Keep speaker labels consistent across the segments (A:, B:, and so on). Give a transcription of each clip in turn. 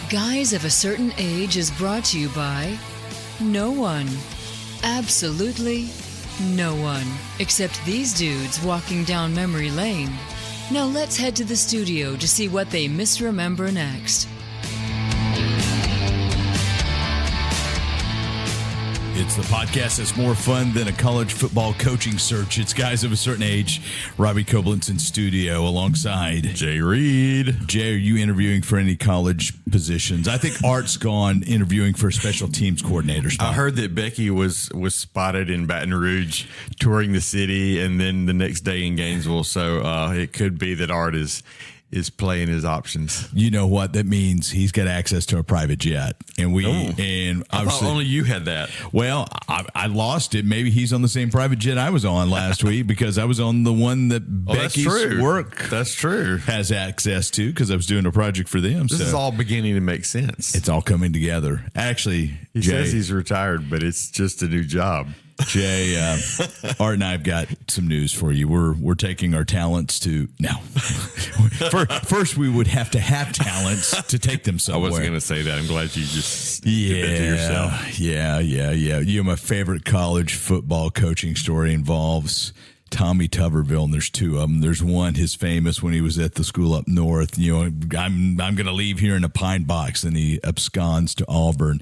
A: Guys of a Certain Age is brought to you by no one. Absolutely no one. Except these dudes walking down memory lane. Now let's head to the studio to see what they misremember next.
B: It's the podcast that's more fun than a college football coaching search. It's Guys of a Certain Age. Robbie Koblentz in studio alongside
C: Jay Reed.
B: Jay, are you interviewing for any college positions? I think Art's gone interviewing for a special teams coordinator spot.
C: I heard that Becky was spotted in Baton Rouge touring the city, and then the next day in Gainesville. So it could be that Art is playing his options.
B: You know what that means? He's got access to a private jet, and
C: I thought only you had that.
B: Well, I lost it. Maybe he's on the same private jet I was on last week because I was on the one that Becky's work.
C: That's true.
B: Has access to because I was doing a project for them.
C: This is all beginning to make sense.
B: It's all coming together. Actually,
C: he says he's retired, but it's just a new job.
B: Jay, Art and I've got some news for you. We're taking our talents to now. First, we would have to have talents to take them somewhere.
C: I wasn't going to say that. I'm glad you just did that to yourself.
B: Yeah. You know, my favorite college football coaching story involves Tommy Tuberville, and there's two of them. There's one, his famous when he was at the school up north. You know, I'm going to leave here in a pine box, and he absconds to Auburn,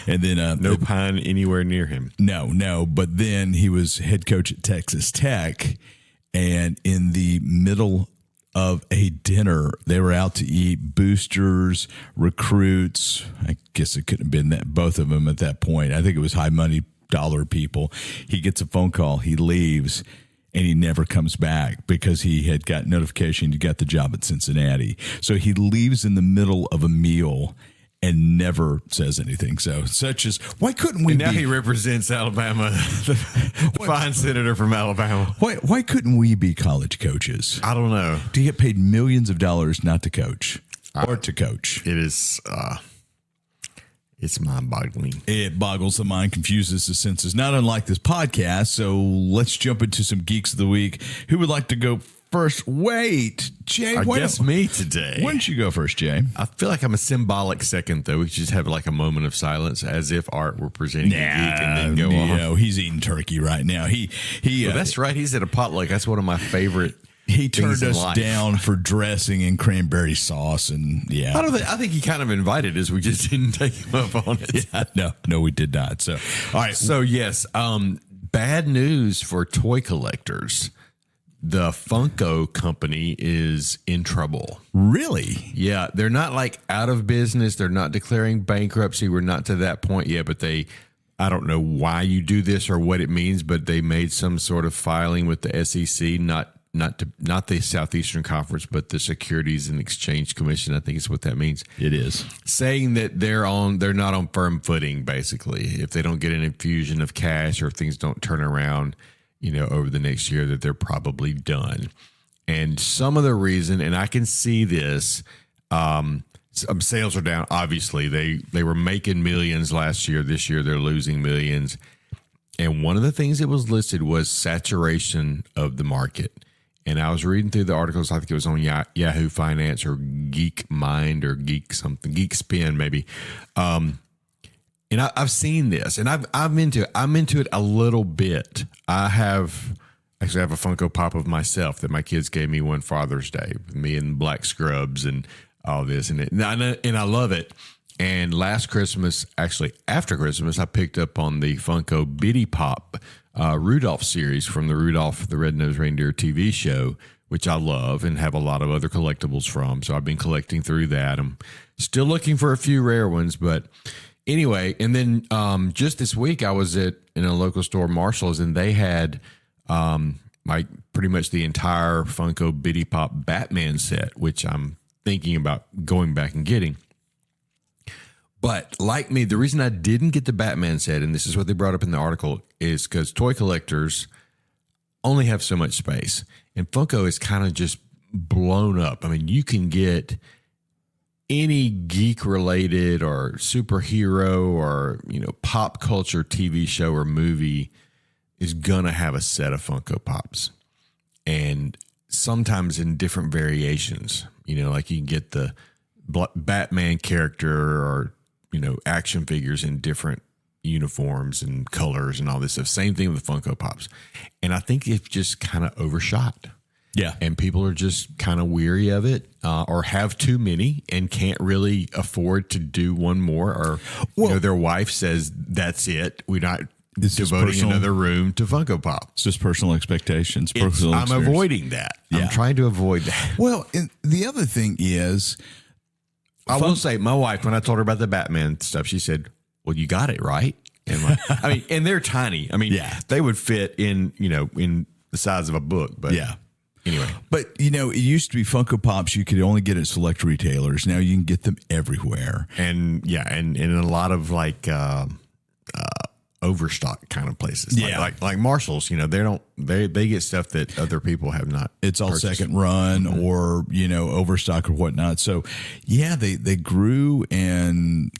B: and then
C: no pine anywhere near him.
B: No. But then he was head coach at Texas Tech, and in the middle of a dinner, they were out to eat. Boosters, recruits. I guess it couldn't have been that both of them at that point. I think it was high money dollar people. He gets a phone call. He leaves. And he never comes back because he had got notification he got the job at Cincinnati. So he leaves in the middle of a meal and never says anything. So such as, why couldn't we
C: now he represents Alabama, the fine senator from Alabama.
B: Why couldn't we be college coaches?
C: I don't know.
B: Do you get paid millions of dollars not to coach or to coach?
C: It is... It's mind-boggling.
B: It boggles the mind, confuses the senses, not unlike this podcast. So let's jump into some Geeks of the Week. Who would like to go first? Wait, Jay.
C: I guess me today.
B: Why don't you go first, Jay?
C: I feel like I'm a symbolic second, though. We should just have like a moment of silence as if Art were presenting a geek and then go on.
B: No, he's eating turkey right now.
C: Well, that's right. He's at a potluck. That's one of my favorite.
B: He turned us down for dressing and cranberry sauce, and yeah.
C: I think he kind of invited us. We just didn't take him up on it.
B: Yeah, no, we did not. So, all right.
C: So yes, bad news for toy collectors. The Funko company is in trouble.
B: Really?
C: Yeah, they're not like out of business. They're not declaring bankruptcy. We're not to that point yet, but I don't know why you do this or what it means, but they made some sort of filing with the SEC, not the Southeastern Conference, but the Securities and Exchange Commission. I think is what that means.
B: It is
C: saying that they're not on firm footing. Basically, if they don't get an infusion of cash or if things don't turn around, over the next year, that they're probably done. And some of the reason, and I can see this, some sales are down. Obviously, they were making millions last year. This year, they're losing millions. And one of the things that was listed was saturation of the market. And I was reading through the articles. I think it was on Yahoo Finance or Geek Mind or Geek Spin maybe. And I've seen this, and I'm into it. I'm into it a little bit. I have a Funko Pop of myself that my kids gave me one Father's Day. Me in black scrubs and all this, and I love it. And last Christmas, actually after Christmas, I picked up on the Funko Bitty Pop Rudolph series from the Rudolph the Red-Nosed Reindeer TV show, which I love and have a lot of other collectibles from. So I've been collecting through that. I'm still looking for a few rare ones, but anyway. And then just this week I was in a local store, Marshall's, and they had like pretty much the entire Funko Bitty Pop Batman set, which I'm thinking about going back and getting. But like me, the reason I didn't get the Batman set, and this is what they brought up in the article, is because toy collectors only have so much space. And Funko is kind of just blown up. I mean, you can get any geek-related or superhero or, pop culture TV show or movie is going to have a set of Funko Pops. And sometimes in different variations. Like you can get the Batman character or, action figures in different uniforms and colors and all this stuff. Same thing with the Funko Pops. And I think it's just kind of overshot.
B: Yeah.
C: And people are just kind of weary of it or have too many and can't really afford to do one more. Or their wife says, that's it. We're not devoting another room to Funko Pop.
B: It's just personal expectations.
C: I'm avoiding that.
B: Yeah.
C: I'm trying to avoid that.
B: Well, and the other thing is,
C: I will say, my wife, when I told her about the Batman stuff, she said, well, you got it, right? And and they're tiny. They would fit in the size of a book. But anyway.
B: But, it used to be Funko Pops you could only get at select retailers. Now you can get them everywhere.
C: And in a lot of overstock kind of places. Like Marshalls, they get stuff that other people have not. It's all
B: purchased. Second run or, overstock or whatnot. So they grew and,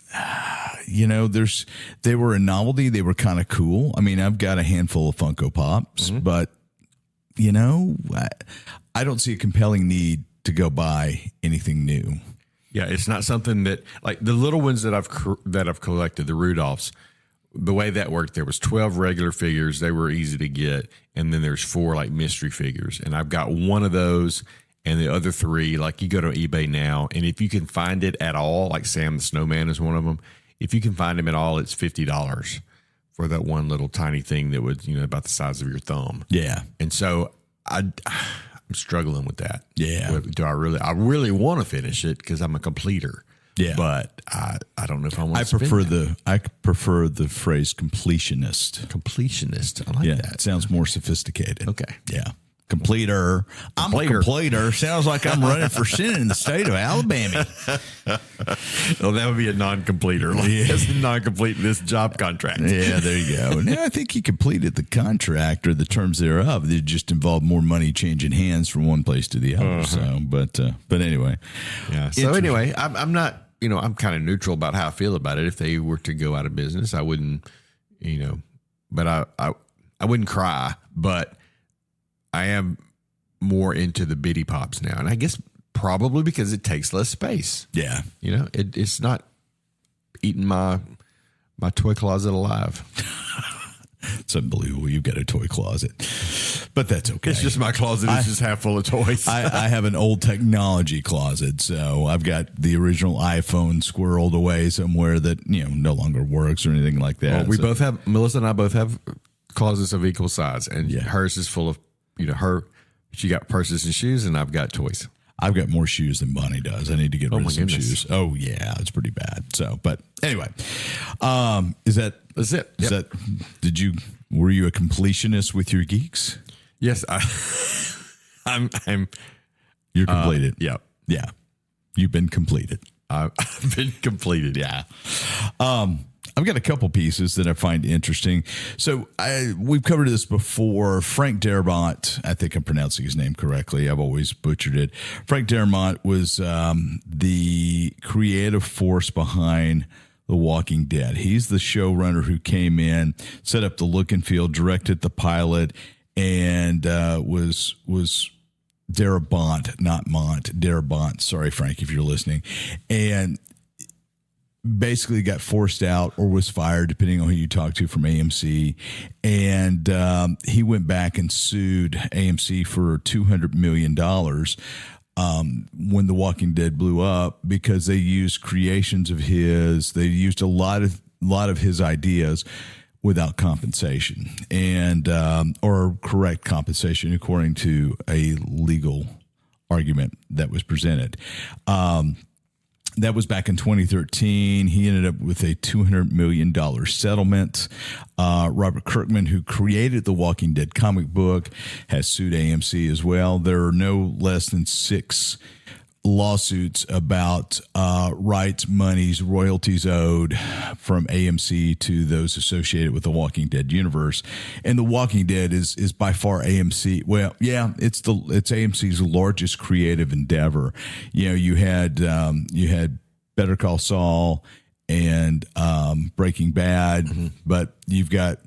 B: they were a novelty. They were kind of cool. I've got a handful of Funko Pops, but I don't see a compelling need to go buy anything new.
C: Yeah. It's not something that like the little ones that I've collected, the Rudolphs. The way that worked, there was 12 regular figures. They were easy to get. And then there's 4 like mystery figures. And I've got one of those and the other 3, like you go to eBay now. And if you can find it at all, like Sam the Snowman is one of them. If you can find them at all, it's $50 for that one little tiny thing that was, about the size of your thumb.
B: Yeah.
C: And so I'm struggling with that.
B: Yeah.
C: I really want to finish it because I'm a completer.
B: Yeah,
C: but I don't know if I want.
B: I prefer the phrase completionist.
C: Completionist, I like that.
B: It sounds more sophisticated.
C: Okay,
B: yeah, completer. I'm a completer. Sounds like I'm running for Senate in the state of Alabama.
C: Well, that would be a non-completer. That's non-complete this job contract.
B: Yeah, there you go. Now I think he completed the contract or the terms thereof. They just involved more money changing hands from one place to the other. So, but anyway,
C: yeah. So anyway, I'm not. I'm kind of neutral about how I feel about it. If they were to go out of business, I wouldn't, but I wouldn't cry, but I am more into the bitty pops now. And I guess probably because it takes less space.
B: Yeah.
C: It's not eating my toy closet alive.
B: It's unbelievable. You've got a toy closet, but that's okay.
C: It's just my closet is just half full of toys.
B: I have an old technology closet, so I've got the original iPhone squirreled away somewhere that no longer works or anything like that.
C: Well, we both have Melissa and I both have closets of equal size, and hers is full of she got purses and shoes, and I've got toys.
B: I've got more shoes than Bonnie does. I need to get rid of some shoes. Oh yeah, it's pretty bad. So, but anyway,
C: That's it.
B: Were you a completionist with your geeks?
C: Yes, I'm.
B: You're completed.
C: Yeah.
B: Yeah. You've been completed.
C: I've been completed.
B: Yeah. I've got a couple pieces that I find interesting. So we've covered this before. Frank Darabont, I think I'm pronouncing his name correctly. I've always butchered it. Frank Darabont was the creative force behind The Walking Dead. He's the showrunner who came in, set up the look and feel, directed the pilot, and was Darabont, not Mont, Darabont. Sorry, Frank, if you're listening. And basically got forced out or was fired, depending on who you talk to, from AMC. And he went back and sued AMC for $200 million when The Walking Dead blew up, because they used creations of his. They used a lot of his ideas without compensation and or correct compensation according to a legal argument that was presented. That was back in 2013. He ended up with a $200 million settlement. Robert Kirkman, who created the Walking Dead comic book, has sued AMC as well. There are no less than 6 lawsuits about rights, monies, royalties owed from AMC to those associated with the Walking Dead universe. And the Walking Dead is by far AMC. Well, yeah, it's AMC's largest creative endeavor. You had Better Call Saul and Breaking Bad, but you've got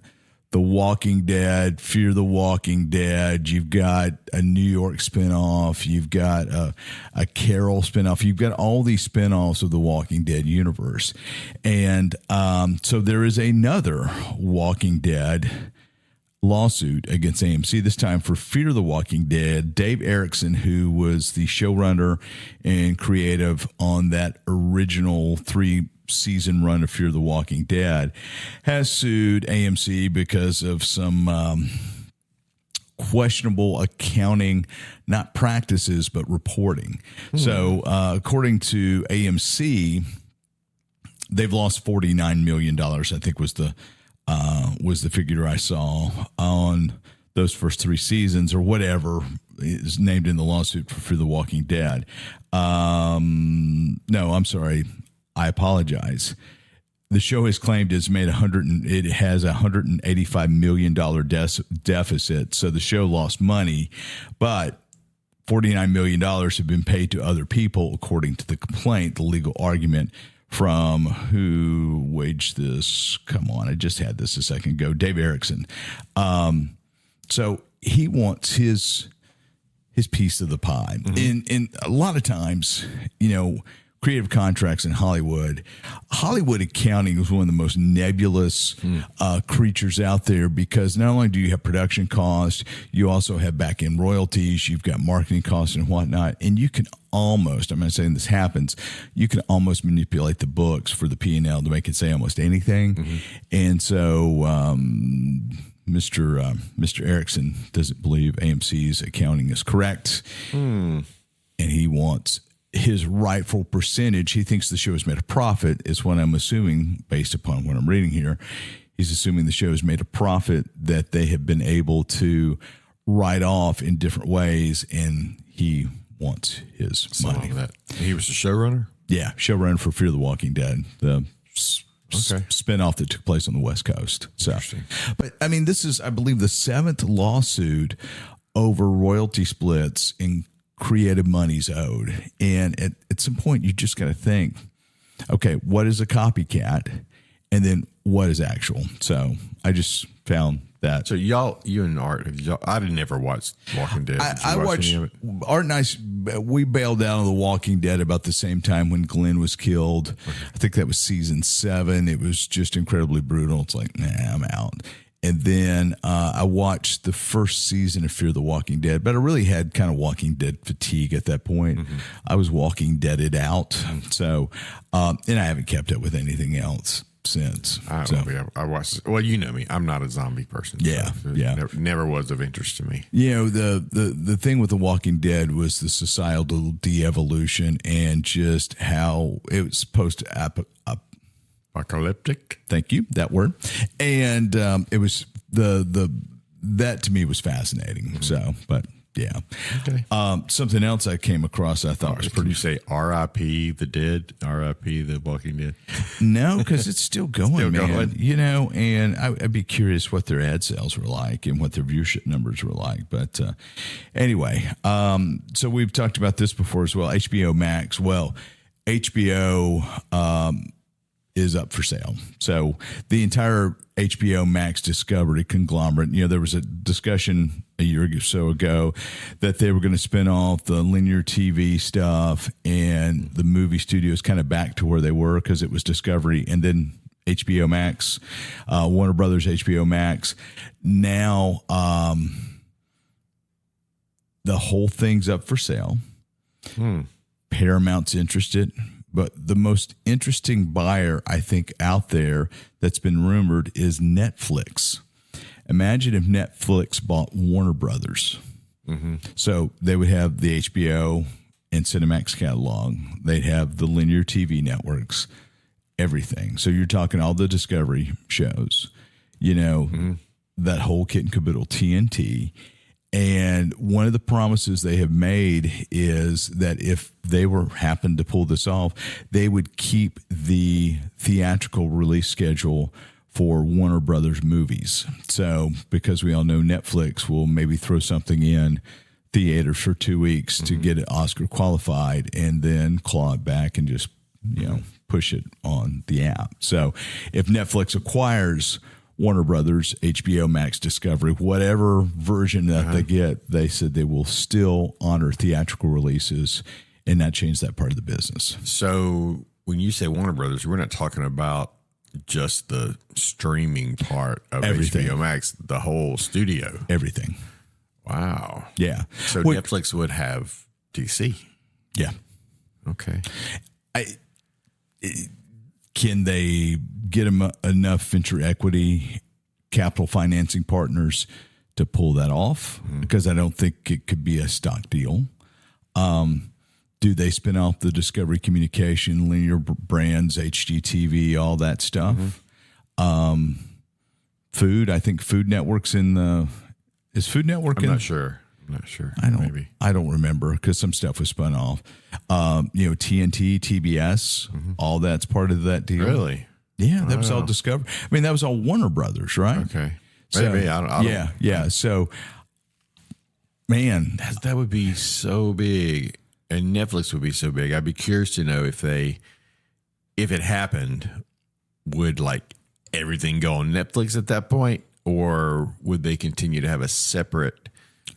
B: The Walking Dead, Fear the Walking Dead. You've got a New York spinoff. You've got a Carol spinoff. You've got all these spinoffs of the Walking Dead universe. And so there is another Walking Dead lawsuit against AMC, this time for Fear the Walking Dead. Dave Erickson, who was the showrunner and creative on that original 3-season run of Fear the Walking Dead, has sued AMC because of some questionable accounting, not practices, but reporting. So according to AMC, they've lost $49 million, I think was the figure I saw on those first 3 seasons, or whatever is named in the lawsuit for The Walking Dead. No, I'm sorry. I apologize. The show has claimed it has $185 million deficit. So the show lost money, but $49 million have been paid to other people, according to the complaint, the legal argument from who waged this. Come on, I just had this a second ago. Dave Erickson. So he wants his piece of the pie. And a lot of times, creative contracts in Hollywood accounting is one of the most nebulous creatures out there, because not only do you have production costs, you also have back end royalties, you've got marketing costs and whatnot, and you can almost, I'm not saying this happens, you can almost manipulate the books for the P&L to make it say almost anything. And so Mr. Erickson doesn't believe AMC's accounting is correct, and he wants his rightful percentage. He thinks the show has made a profit, is what I'm assuming based upon what I'm reading here. He's assuming the show has made a profit that they have been able to write off in different ways, and he wants his money.
C: That. He was the showrunner?
B: Yeah, showrunner for Fear the Walking Dead, the spinoff that took place on the West Coast. So, but I mean, this is, I believe, the 7th lawsuit over royalty splits in creative monies owed. And at some point, you just got to think, okay, what is a copycat? And then what is actual? So I just found that.
C: So you and Art, I didn't ever watch Walking Dead.
B: I watched Art and I. We bailed out on the Walking Dead about the same time when Glenn was killed. I think that was season 7. It was just incredibly brutal. It's like, nah, I'm out. And then I watched the first season of Fear the Walking Dead, but I really had kind of Walking Dead fatigue at that point. I was Walking Deaded out. So, and I haven't kept up with anything else since.
C: I watched. Well, you know me. I'm not a zombie person.
B: Yeah,
C: so
B: yeah.
C: Never was of interest to me.
B: The thing with The Walking Dead was the societal de-evolution and just how it was
C: Apocalyptic.
B: Thank you, that word. And it was that to me was fascinating. So, but yeah.
C: Okay.
B: Something else I came across I thought was pretty.
C: You say R.I.P. the dead, R.I.P. the Walking Dead?
B: No, because it's still going, man.
C: Going.
B: And I'd be curious what their ad sales were like and what their viewership numbers were like. But anyway, so we've talked about this before as well. HBO Max. Well, HBO is up for sale. So the entire HBO Max Discovery conglomerate, there was a discussion a year or so ago that they were going to spin off the linear TV stuff and the movie studios kind of back to where they were because it was Discovery and then HBO Max, Warner Brothers HBO Max. Now the whole thing's up for sale. Paramount's interested. But the most interesting buyer, I think, out there that's been rumored is Netflix. Imagine if Netflix bought Warner Brothers. So they would have the HBO and Cinemax catalog. They'd have the linear TV networks, everything. So you're talking all the Discovery shows, that whole kit and caboodle, TNT. And one of the promises they have made is that if they happened to pull this off, they would keep the theatrical release schedule for Warner Brothers movies. So because we all know Netflix will maybe throw something in theaters for 2 weeks to get it Oscar qualified and then claw it back and just, push it on the app. So if Netflix acquires Warner Brothers, HBO Max, Discovery, whatever version that they get, they said they will still honor theatrical releases and not change that part of the business.
C: So when you say Warner Brothers, we're not talking about just the streaming part of
B: Everything.
C: HBO Max, the whole studio.
B: Everything.
C: Wow.
B: Yeah.
C: So Netflix would have DC.
B: Yeah.
C: Okay.
B: Can they get them enough venture equity capital financing partners to pull that off? Because I don't think it could be a stock deal. Do they spin off the Discovery Communication, linear brands, HGTV, all that stuff? Food, I think Food Network's in the... Is Food Network in...
C: I'm not sure. Maybe.
B: I don't remember because some stuff was spun off. TNT, TBS, all that's part of that deal.
C: Really?
B: Yeah, that was all Discovery. I mean, that was all Warner Brothers, right?
C: Okay.
B: So,
C: Maybe. I don't.
B: Yeah. So, man,
C: That would be so big, and Netflix would be so big. I'd be curious to know if it happened, would like everything go on Netflix at that point, or would they continue to have a separate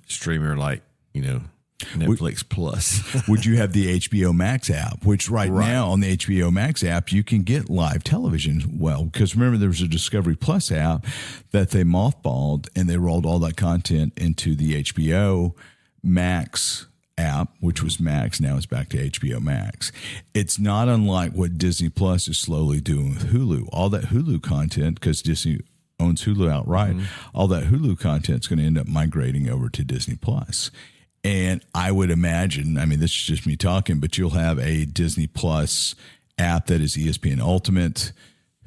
C: streamer like, Netflix Plus?
B: would you have the HBO Max app, which right now on the HBO Max app, you can get live television. Well, because remember there was a Discovery Plus app that they mothballed and they rolled all that content into the HBO Max app, which was Max. Now it's back to HBO Max. It's not unlike what Disney Plus is slowly doing with Hulu. All that Hulu content, because Disney owns Hulu outright, all that Hulu content is going to end up migrating over to Disney Plus. And I would imagine, I mean, this is just me talking, but you'll have a Disney Plus app that is ESPN Ultimate,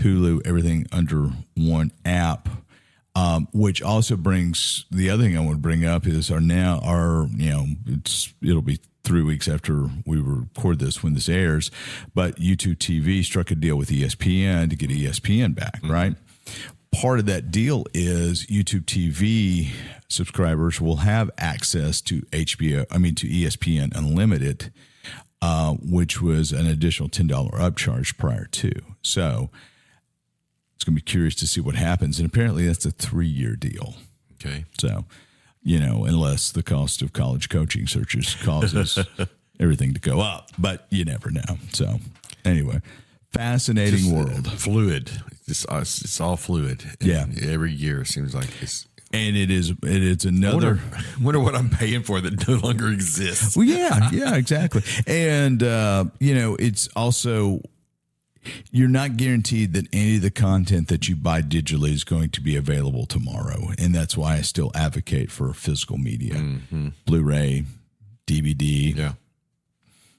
B: Hulu, everything under one app. Which also brings the other thing I want to bring up is it'll be 3 weeks after we record this when this airs, but YouTube TV struck a deal with ESPN to get ESPN back, right? Part of that deal is YouTube TV subscribers will have access to to ESPN Unlimited, which was an additional $10 upcharge prior to. So it's going to be curious to see what happens. And apparently that's a 3-year deal.
C: Okay.
B: So, unless the cost of college coaching searches causes everything to go up, but you never know. So anyway, fascinating world.
C: Fluid. It's all fluid.
B: Yeah.
C: Every year it seems like it's.
B: And it's another.
C: Wonder what I'm paying for that no longer exists.
B: Well, yeah, exactly. And, it's also, you're not guaranteed that any of the content that you buy digitally is going to be available tomorrow. And that's why I still advocate for physical media, Blu-ray, DVD,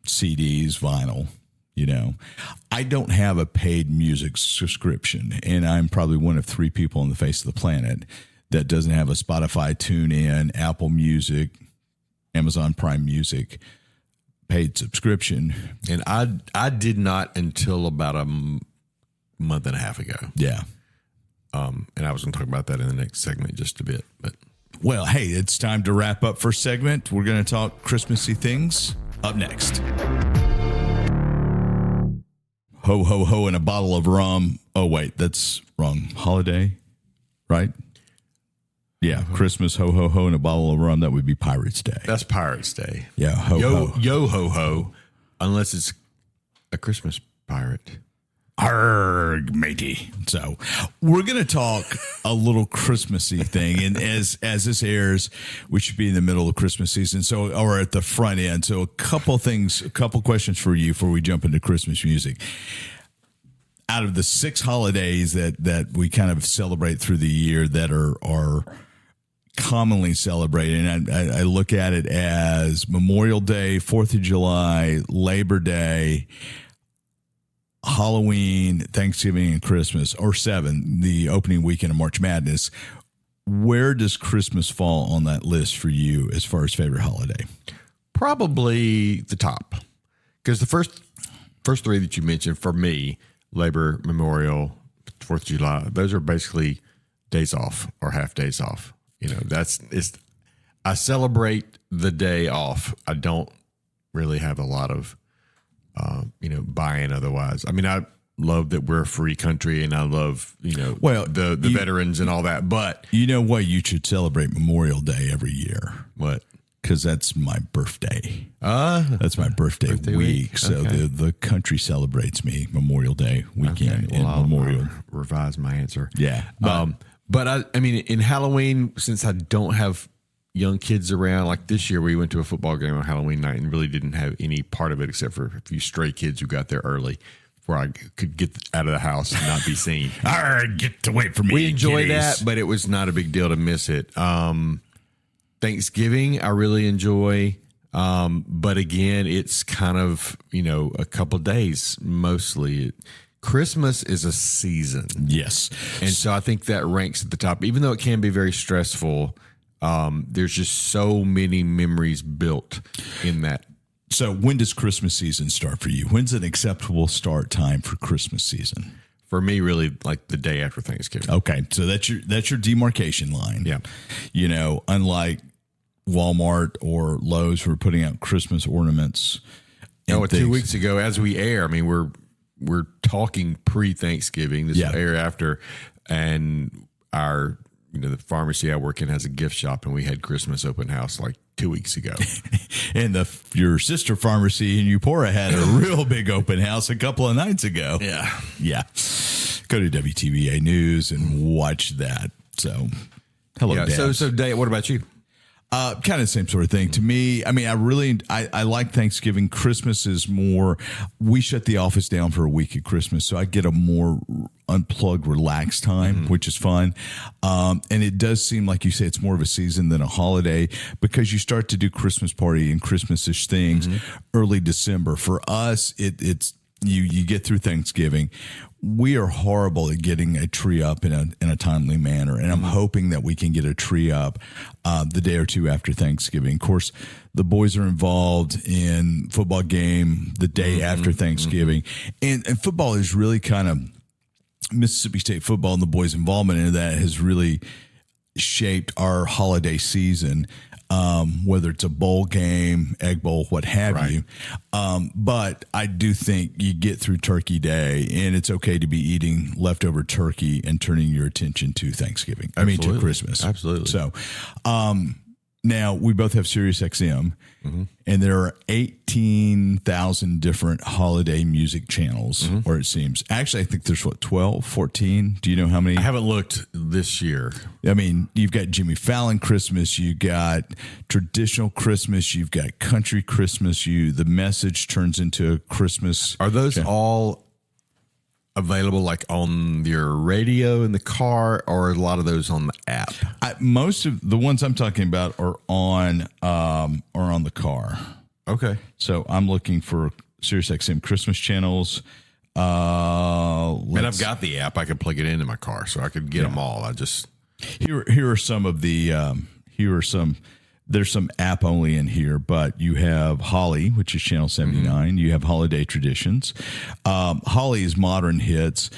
B: CDs, vinyl. I don't have a paid music subscription, and I'm probably one of 3 people on the face of the planet that doesn't have a Spotify, TuneIn, Apple Music, Amazon Prime Music paid subscription.
C: And I did not until about a month and a half ago.
B: Yeah.
C: And I was going to talk about that in the next segment just a bit. But
B: well, hey, it's time to wrap up first segment. We're going to talk Christmassy things up next. Ho, ho, ho, and a bottle of rum. Oh, wait, that's wrong. Holiday, right? Yeah, Christmas, ho, ho, ho, and a bottle of rum. That would be Pirates Day.
C: that's Pirates Day.
B: Yeah, ho, ho.
C: Yo, ho, ho. Unless it's a Christmas pirate.
B: Arg, matey. So we're going to talk a little Christmassy thing. And as this airs, we should be in the middle of Christmas season. So, or at the front end. So a couple questions for you before we jump into Christmas music. Out of the 6 holidays that we kind of celebrate through the year that are commonly celebrated, and I look at it as Memorial Day, 4th of July, Labor Day, Halloween, Thanksgiving, and Christmas, or 7, the opening weekend of March Madness. Where does Christmas fall on that list for you as far as favorite holiday?
C: Probably the top. Because the first 3 that you mentioned for me, Labor, Memorial, 4th of July, those are basically days off or half days off. I celebrate the day off. I don't really have a lot of, buying otherwise. I mean, love that we're a free country, and I love, the veterans and all that. But
B: you know what? You should celebrate Memorial Day every year.
C: What?
B: Because that's my birthday. That's my birthday week. So
C: okay.
B: the country celebrates me Memorial Day weekend.
C: Okay. Well,
B: I'll
C: revise my answer.
B: Yeah.
C: But I mean, in Halloween, since I don't have young kids around, like this year we went to a football game on Halloween night and really didn't have any part of it except for a few stray kids who got there early before I could get out of the house and not be seen.
B: All right, get to wait for me.
C: We enjoy
B: kiddies.
C: that, but it was not a big deal to miss it. Thanksgiving, I really enjoy. But again, it's kind of, a couple of days mostly. Christmas is a season.
B: Yes.
C: And so I think that ranks at the top, even though it can be very stressful. There's just so many memories built in that.
B: So when does Christmas season start for you? When's an acceptable start time for Christmas season?
C: For me, really, like the day after Thanksgiving.
B: Okay. So that's your demarcation line.
C: Yeah.
B: Unlike Walmart or Lowe's who are putting out Christmas ornaments.
C: 2 weeks ago, as we air, I mean, we're talking pre-Thanksgiving. This will air after, and our the pharmacy I work in has a gift shop, and we had Christmas open house like 2 weeks ago.
B: And your sister pharmacy in Eupora had a real big open house a couple of nights ago. Yeah. Go to WTVA News and watch that. So, hello, Dad.
C: So Dave, what about you?
B: Kind of the same sort of thing. To me, I mean, I like Thanksgiving. Christmas is more, we shut the office down for a week at Christmas, so I get a more unplugged, relaxed time, which is fun. And it does seem like you say it's more of a season than a holiday because you start to do Christmas party and Christmas-ish things early December. For us, it's you get through Thanksgiving. We are horrible at getting a tree up in a timely manner, and I'm hoping that we can get a tree up the day or two after Thanksgiving. Of course, the boys are involved in football game the day after Thanksgiving, and football is really kind of Mississippi State football, and the boys' involvement in that has really shaped our holiday season. Whether it's a bowl game, egg bowl, what have you. But I do think you get through Turkey Day, and it's okay to be eating leftover turkey and turning your attention to Thanksgiving.
C: Absolutely.
B: I mean, to Christmas.
C: Absolutely.
B: So, now we both have SiriusXM, and there are 18,000 different holiday music channels, or it seems. Actually, I think there's 12, 14. Do you know how many?
C: I haven't looked this year.
B: I mean, you've got Jimmy Fallon Christmas, you got traditional Christmas, you've got country Christmas. The message turns into a Christmas.
C: Are those all available like on your radio in the car, or a lot of those on the app?
B: Most of the ones I'm talking about are on the car.
C: Okay.
B: So I'm looking for SiriusXM Christmas channels.
C: And I've got the app. I can plug it into my car, so I could get them all.
B: Here are some of the there's some app only in here, but you have Holly, which is channel 79. You have Holiday Traditions. Holly is modern hits.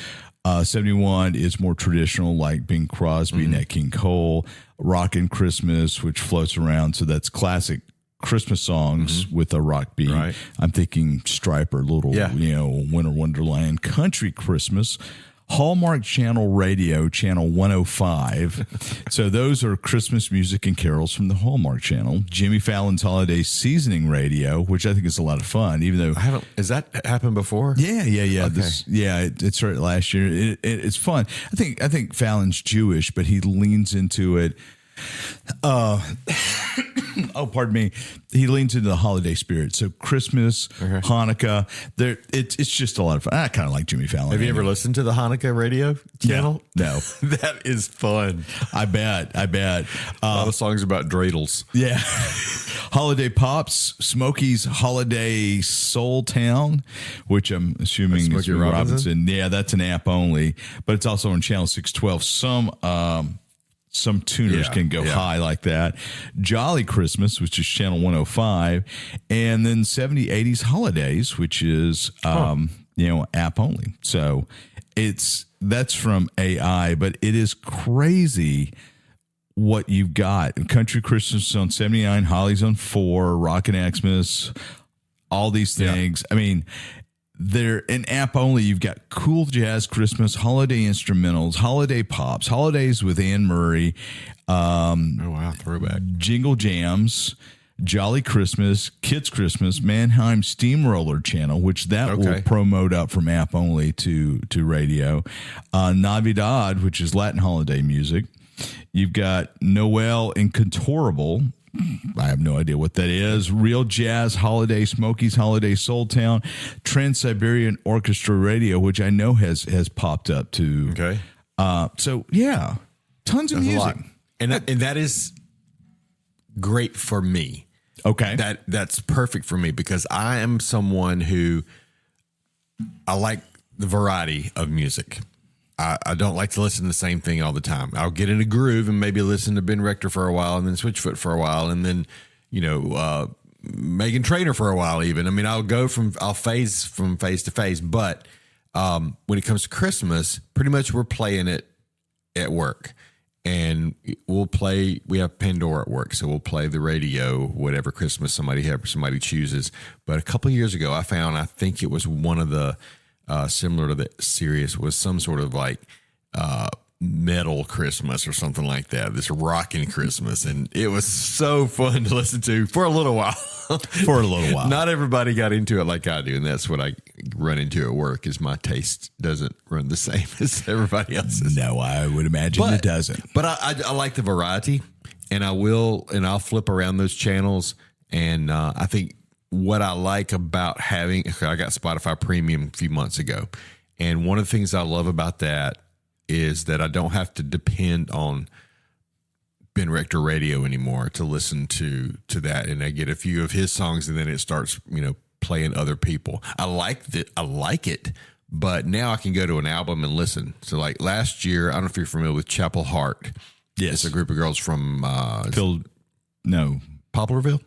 B: 71 is more traditional, like Bing Crosby, Nat King Cole. Rockin' Christmas, which floats around. So that's classic Christmas songs with a rock beat.
C: Right.
B: I'm thinking Striper, Winter Wonderland. Country Christmas. Hallmark Channel Radio, channel 105. So those are Christmas music and carols from the Hallmark Channel. Jimmy Fallon's Holiday Seasoning Radio, which I think is a lot of fun, even though
C: Has that happened before?
B: Yeah.
C: Okay.
B: It started last year. It's fun. I think Fallon's Jewish, but he leans into it. Pardon me. He leans into the holiday spirit. So Christmas, Hanukkah, it's just a lot of fun. I kind of like Jimmy Fallon.
C: Have you ever listened to the Hanukkah radio channel?
B: No.
C: That is fun.
B: I bet.
C: A lot of songs about dreidels.
B: Yeah. Holiday Pops, Smokey's Holiday Soul Town, which I'm assuming is Robinson. Yeah, that's an app only, but it's also on channel 612. Some tuners can go high like that. Jolly Christmas, which is channel 105, and then 70, 80s Holidays, which is app only. So that's from AI, but it is crazy what you've got. Country Christmas on 79, Holly's on 4, Rockin' Xmas, all these things. I mean, they're an app only. You've got Cool Jazz Christmas, holiday instrumentals, holiday pops, holidays with Anne Murray.
C: Oh, wow. Throwback.
B: Jingle Jams, Jolly Christmas, Kids Christmas, Mannheim Steamroller Channel, which that will promote up from app only to radio. Navidad, which is Latin holiday music. You've got Noel Incontorable. I have no idea what that is. Real Jazz, Holiday, Smokies Holiday, Soul Town, Trans-Siberian Orchestra Radio, which I know has popped up too.
C: Okay.
B: So, yeah, tons of music.
C: And that is great for me.
B: Okay.
C: That's perfect for me because I am someone who I like the variety of music. I don't like to listen to the same thing all the time. I'll get in a groove and maybe listen to Ben Rector for a while and then Switchfoot for a while and then, Megan Trainor for a while even. I mean, I'll phase from phase to phase. But when it comes to Christmas, pretty much we're playing it at work. And we have Pandora at work, so we'll play the radio, whatever Christmas somebody chooses. But a couple of years ago, I think it was one of the, similar to the Sirius, was some sort of like metal Christmas or something like that, this rocking Christmas. And it was so fun to listen to for a little while. Not everybody got into it like I do, and that's what I run into at work is my taste doesn't run the same as everybody else's.
B: No, I would imagine it doesn't.
C: But I like the variety, and I'll flip around those channels. And I think what I like about I got Spotify Premium a few months ago, and one of the things I love about that is that I don't have to depend on Ben Rector radio anymore to listen to that, and I get a few of his songs, and then it starts playing other people. I like it, but now I can go to an album and listen. So like last year, I don't know if you're familiar with Chapel Hart.
B: Yes,
C: it's a group of girls from Poplarville,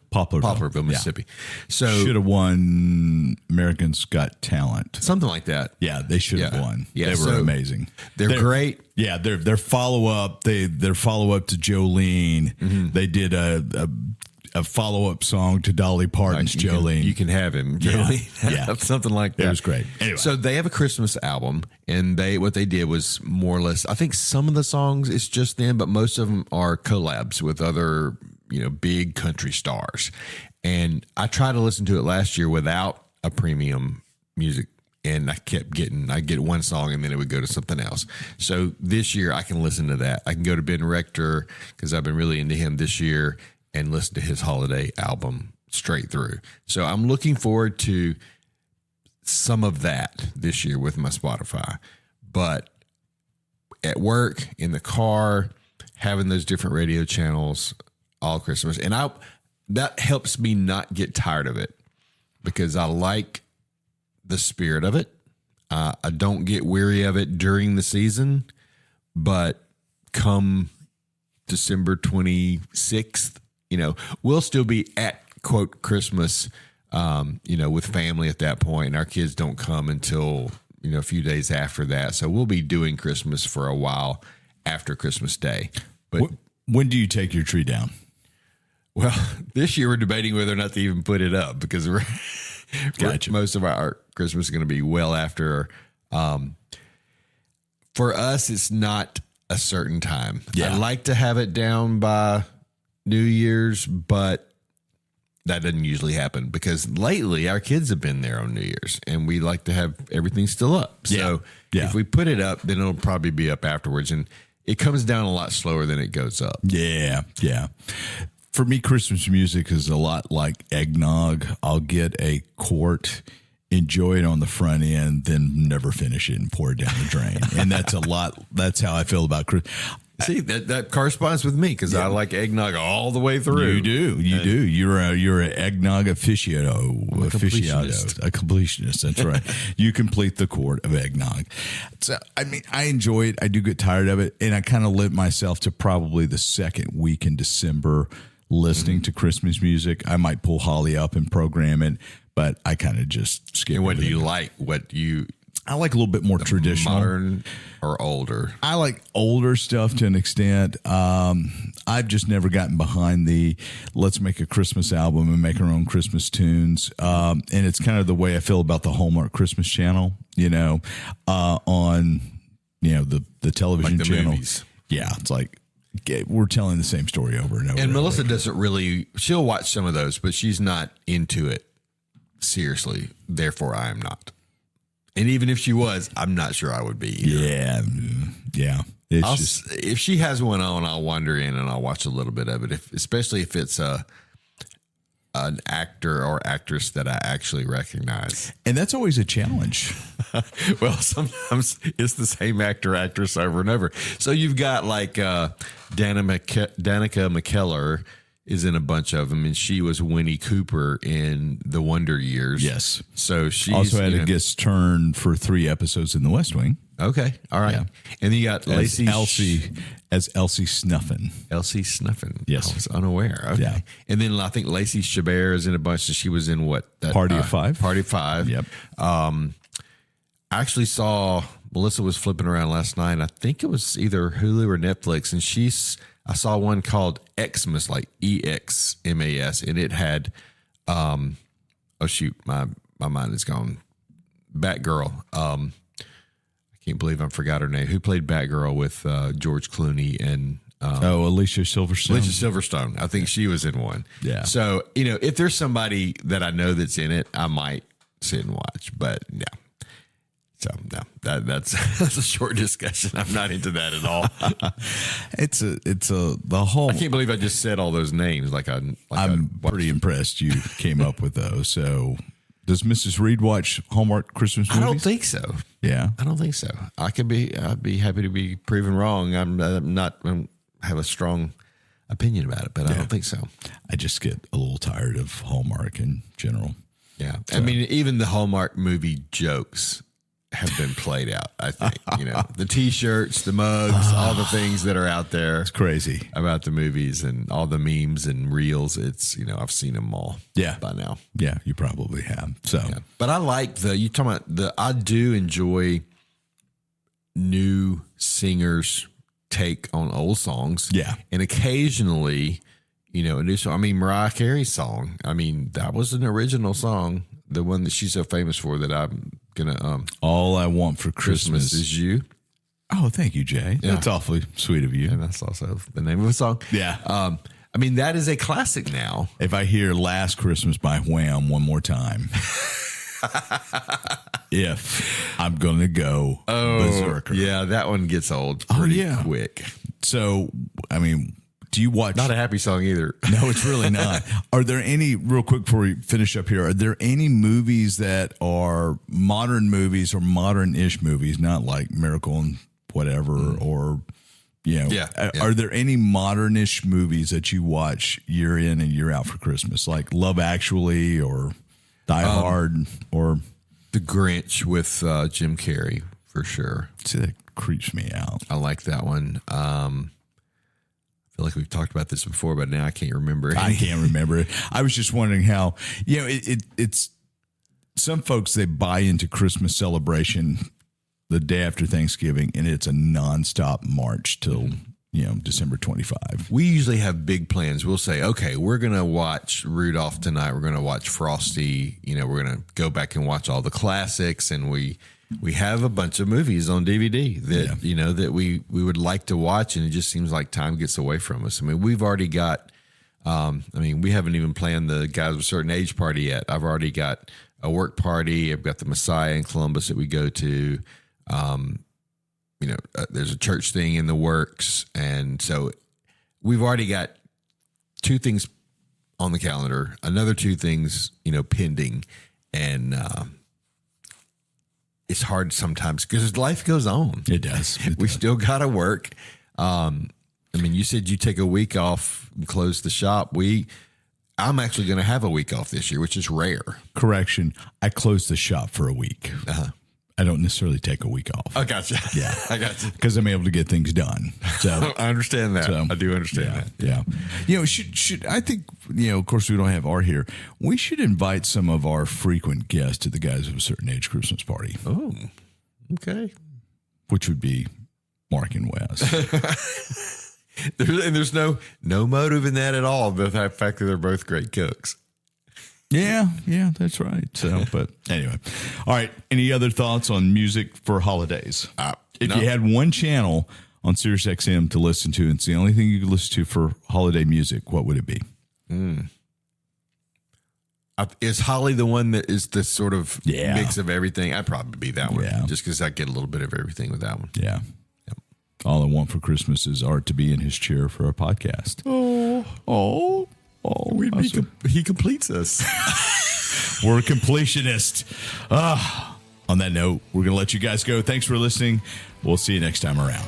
C: Mississippi.
B: Yeah.
C: So
B: should have won American's Got Talent,
C: something like that.
B: Yeah, they should have won.
C: Yeah,
B: they were amazing.
C: They're great.
B: Yeah, their follow up. Their follow up to Jolene. Mm-hmm. They did a follow up song to Dolly Parton's Jolene.
C: You can have him, Jolene. Yeah, something like that.
B: It was great. Anyway.
C: So they have a Christmas album, and what they did was more or less. I think some of the songs it's just them, but most of them are collabs with other big country stars. And I tried to listen to it last year without a premium music, and I'd get one song and then it would go to something else. So this year I can listen to that. I can go to Ben Rector because I've been really into him this year and listen to his holiday album straight through. So I'm looking forward to some of that this year with my Spotify. But at work, in the car, having those different radio channels all Christmas. And that helps me not get tired of it because I like the spirit of it. I don't get weary of it during the season, but come December 26th, we'll still be at quote Christmas, with family at that point. And our kids don't come until, a few days after that. So we'll be doing Christmas for a while after Christmas Day. But
B: when do you take your tree down?
C: Well, this year we're debating whether or not to even put it up because most of our Christmas is going to be well after. For us, it's not a certain time. Yeah. I'd like to have it down by New Year's, but that doesn't usually happen because lately our kids have been there on New Year's and we like to have everything still up. So if we put it up, then it'll probably be up afterwards. And it comes down a lot slower than it goes up.
B: Yeah. Yeah. For me, Christmas music is a lot like eggnog. I'll get a quart, enjoy it on the front end, then never finish it and pour it down the drain. And that's how I feel about Christmas.
C: See, that corresponds with me because I like eggnog all the way through.
B: You do. You're an eggnog aficionado. A completionist. That's right. You complete the quart of eggnog. So, I enjoy it. I do get tired of it. And I kind of limit myself to probably the second week in December listening to Christmas music. I might pull Holly up and program it, but I kind of just skip.
C: And what do you like?
B: I like a little bit more traditional.
C: Modern or older?
B: I like older stuff to an extent. I've just never gotten behind the let's make a Christmas album and make our own Christmas tunes. And it's kind of the way I feel about the Hallmark Christmas channel, on, the television
C: Like the
B: channel.
C: movies.
B: Yeah. It's like we're telling the same story over and over.
C: And Melissa doesn't really, she'll watch some of those, but she's not into it seriously. Therefore, I am not. And even if she was, I'm not sure I would be either.
B: Yeah. It's
C: If she has one on, I'll wander in and I'll watch a little bit of it, especially if it's an actor or actress that I actually recognize.
B: and that's always a challenge.
C: Well, sometimes it's the same actor, actress over and over. So you've got like Danica McKellar is in a bunch of them, and she was Winnie Cooper in The Wonder Years.
B: Yes.
C: So she's
B: Also had a guest turn for 3 episodes in The West Wing.
C: Okay. All right.
B: Yeah.
C: And then you got Lacey
B: Elsie Snuffin.
C: Elsie Snuffin.
B: Yes.
C: I was unaware. Okay.
B: Yeah.
C: And then I think Lacey Chabert is in a bunch, and she was in what? That,
B: Party of Five.
C: Party of Five.
B: Yep.
C: I actually saw Melissa was flipping around last night. I think it was either Hulu or Netflix, and I saw one called Xmas, like EXMAS, and it had oh shoot, my mind is gone. Batgirl. I can't believe I forgot her name. Who played Batgirl with George Clooney and
B: Alicia Silverstone.
C: Alicia Silverstone. I think she was in one.
B: Yeah.
C: So, if there's somebody that I know that's in it, I might sit and watch, but no. So no, that's a short discussion. I'm not into that at all.
B: the whole.
C: I can't believe I just said all those names.
B: I'm pretty impressed you came up with those. So, does Mrs. Reed watch Hallmark Christmas movies?
C: I don't think so.
B: Yeah,
C: I don't think so. I'd be happy to be proven wrong. I'm not have a strong opinion about it, but I don't think so.
B: I just get a little tired of Hallmark in general.
C: Yeah, I mean, even the Hallmark movie jokes have been played out. I think the T-shirts, the mugs, all the things that are out there.
B: It's crazy
C: about the movies and all the memes and reels. It's I've seen them all. By now.
B: Yeah, you probably have. So,
C: but I like you talking about I do enjoy new singers' take on old songs.
B: Yeah,
C: and occasionally, a new song. I mean, Mariah Carey's song. I mean, that was an original song. The one that she's so famous for that I'm gonna
B: All I Want for Christmas
C: Is You.
B: Oh, thank you, Jay.
C: Yeah.
B: That's awfully sweet of you.
C: And that's also the name of the song.
B: Yeah.
C: I mean, that is a classic now.
B: If I hear Last Christmas by Wham one more time, if I'm going to go berserker.
C: Yeah, that one gets old pretty quick.
B: So, I mean, do you watch?
C: Not a happy song either.
B: No, it's really not. Are there any, real quick before we finish up here, are there any movies that are modern movies or modern-ish movies, not like Miracle and whatever, or, are there any modern-ish movies that you watch year in and year out for Christmas, like Love Actually or Die Hard or
C: The Grinch with Jim Carrey, for sure.
B: See, that creeps me out.
C: I like that one. I feel like we've talked about this before, but now I can't remember.
B: I can't remember it. I was just wondering how, it's some folks, they buy into Christmas celebration the day after Thanksgiving, and it's a nonstop march till, December 25.
C: We usually have big plans. We'll say, okay, we're going to watch Rudolph tonight. We're going to watch Frosty. We're going to go back and watch all the classics, and we have a bunch of movies on DVD that, that we would like to watch, and it just seems like time gets away from us. I mean, we've already got, we haven't even planned the Guys of a Certain Age party yet. I've already got a work party. I've got the Messiah in Columbus that we go to. There's a church thing in the works. And so we've already got 2 things on the calendar, another 2 things, pending. And, it's hard sometimes because life goes on.
B: It does.
C: We still got to work. You said you take a week off and close the shop. I'm actually going to have a week off this year, which is rare.
B: Correction. I closed the shop for a week. I don't necessarily take a week off.
C: I gotcha.
B: Yeah.
C: I gotcha.
B: Because I'm able to get things done. So
C: I understand that. I do understand that.
B: Yeah. Should I think, of course we don't have Art here. We should invite some of our frequent guests to the Guys of a Certain Age Christmas party.
C: Oh. Okay.
B: which would be Mark and Wes.
C: There's no motive in that at all, but the fact that they're both great cooks.
B: Yeah, that's right. So, but anyway. All right. Any other thoughts on music for holidays? If you had one channel on SiriusXM to listen to, and it's the only thing you could listen to for holiday music, what would it be?
C: Is Holly the one that is the sort of
B: Yeah.
C: mix of everything? I'd probably be that one.
B: Yeah.
C: Just because I get a little bit of everything with that one.
B: Yeah. All I want for Christmas is Art to be in his chair for a podcast. Oh.
C: He completes us.
B: We're completionists. On that note, we're going to let you guys go. Thanks for listening. We'll see you next time around.